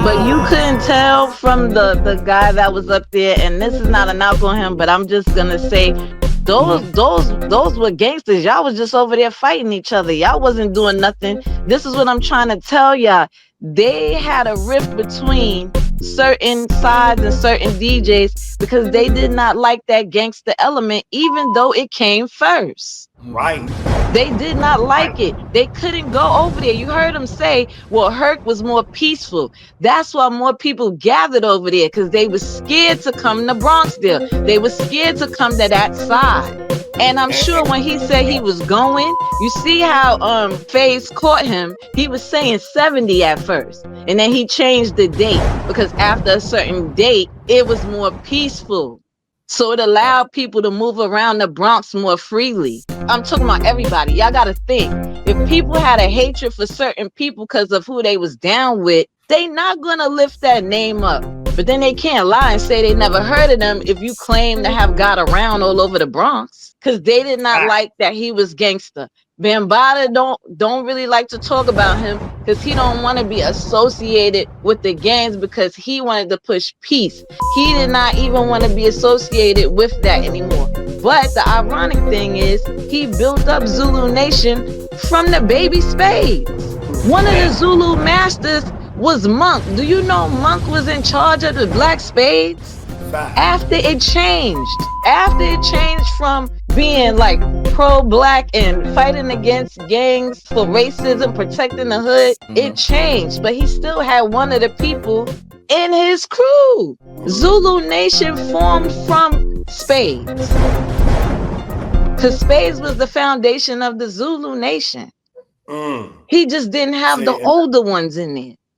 But you couldn't tell from the guy that was up there, and this is not a knock on him, but I'm just gonna say those were gangsters. Y'all was just over there fighting each other. Y'all wasn't doing nothing. This is what I'm trying to tell y'all. They had a rift between certain sides and certain DJs because they did not like that gangster element, even though it came first. Right. They did not like it. They couldn't go over there. You heard them say, well, Herc was more peaceful. That's why more people gathered over there, because they were scared to come to Bronxdale. They were scared to come to that side. And I'm sure when he said he was going, you see how Spades caught him. He was saying 70 at first. And then he changed the date because after a certain date, it was more peaceful. So it allowed people to move around the Bronx more freely. I'm talking about everybody. Y'all got to think. If people had a hatred for certain people because of who they was down with, they not going to lift that name up. But then they can't lie and say they never heard of them if you claim to have got around all over the Bronx. Because they did not like that he was gangster. Bambaataa don't really like to talk about him because he don't want to be associated with the gangs because he wanted to push peace. He did not even want to be associated with that anymore. But the ironic thing is he built up Zulu Nation from the baby Spades. One of the Zulu masters was Monk. Do you know Monk was in charge of the Black Spades? After it changed from being like pro-black and fighting against gangs for racism, protecting the hood, it changed. But he still had one of the people in his crew. Zulu Nation formed from Spades. Because Spades was the foundation of the Zulu Nation. He just didn't have the older ones in there.